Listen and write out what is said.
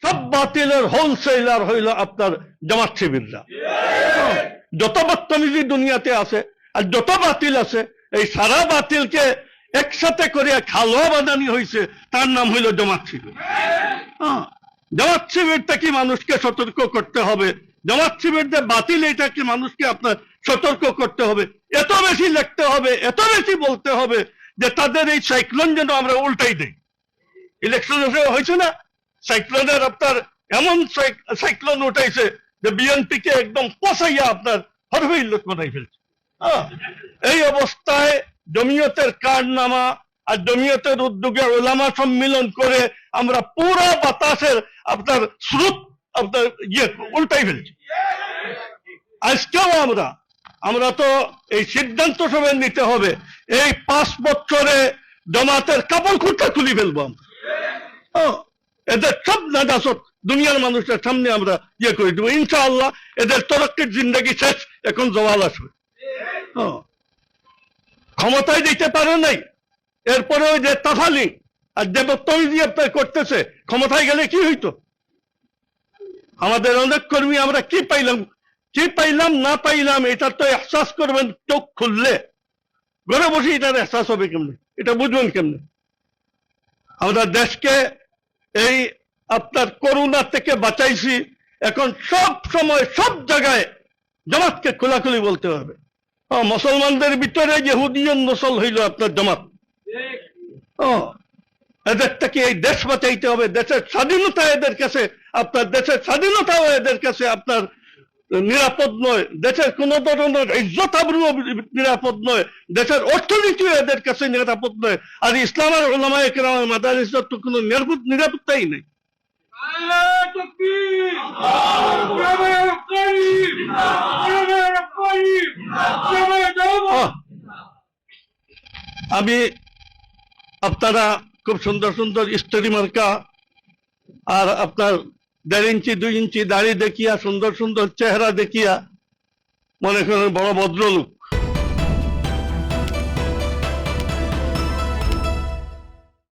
সব বাতিলের হোলসেলার হইল আপনার জামাত শিবিররা। যত বদতমিজি দুনিয়াতে আছে আর যত বাতিল আছে, এই সারা বাতিলকে একসাথে করে খালোয়া বানানি হয়েছে, তার নাম হইল জামাত শিবির। জামাত শিবিরটা কি মানুষকে সতর্ক করতে হবে, জামাত শিবির যে বাতিল এটাকে মানুষকে আপনার সতর্ক করতে হবে, এত বেশি লিখতে হবে, এত বেশি বলতে হবে যে তাদের এই সাইক্লোন যেন আমরা উল্টাই দেই। ইলেকশন হয়েছে না, সাইক্লোনের আপনার এমন সাইক্লোন উঠাইছে যে বিএনপি কে একদম পচাইয়া আপনার হরহই লোক বানাই ফেলছে। এই অবস্থায় জমিয়তের কারনামা আর জমিয়তের উদ্যোগে ওলামা সম্মিলন করে আমরা পুরো বাতাসের আপনার স্রোত আপনার উল্টাই ফেলছি। আজকেও আমরা তো এই সিদ্ধান্ত সবাই নিতে হবে, এই 5 বছরে জামাতের কাপড় খুঁটটা তুলি ফেলবো আমরা। এদের সব নাজাসত দুনিয়ার মানুষের সামনে আমরা করে দেবো ইনশাআল্লাহ। এদের তরক্কির জিন্দগি শেষ, এখন জওয়াল আসবে। ক্ষমতায় দিতে পারে নাই, এরপরে ওই যে তাফালি আর যে বক্তব্য আপনার করতেছে, ক্ষমতায় গেলে কি হইতো? আমাদের অনেক কর্মী আমরা কি পাইলাম না পাইলাম এটা তো এহসাস করবেন চোখ খুললে। ঘরে বসে এটার এহসাস হবে কেমনে, এটা বুঝবেন কেমনে? আমরা দেশকে এই আপনার করোনা থেকে বাঁচাইছি, এখন সব সময় সব জায়গায় জামাতকে খোলাখুলি বলতে হবে। মুসলমানদের ভিতরে ইহুদিয়ন নসল হইল আপনার জামাত। এদের থেকে এই দেশ বাঁচাইতে হবে, দেশের স্বাধীনতা এদের কাছে আপনার, দেশের স্বাধীনতাও এদের কাছে আপনার নিরাপদ নয়, দেশের কোন ধরনের ইজ্জত আবরুও নিরাপদ নয়, দেশের অর্থনীতিও এদের কাছে নিরাপদ নয়। আর ইসলামের উলামায়ে কেরামের মাদারিসের তো কোনো নিরাপত্তাই নেই। আমি আপনারা খুব সুন্দর সুন্দর স্টোরি মার্কা আর আপনার 1.5 ইঞ্চি 2 ইঞ্চি দাড়ি দেখিয়া, সুন্দর সুন্দর চেহারা দেখিয়া মনে করেন বড় ভদ্রলোক,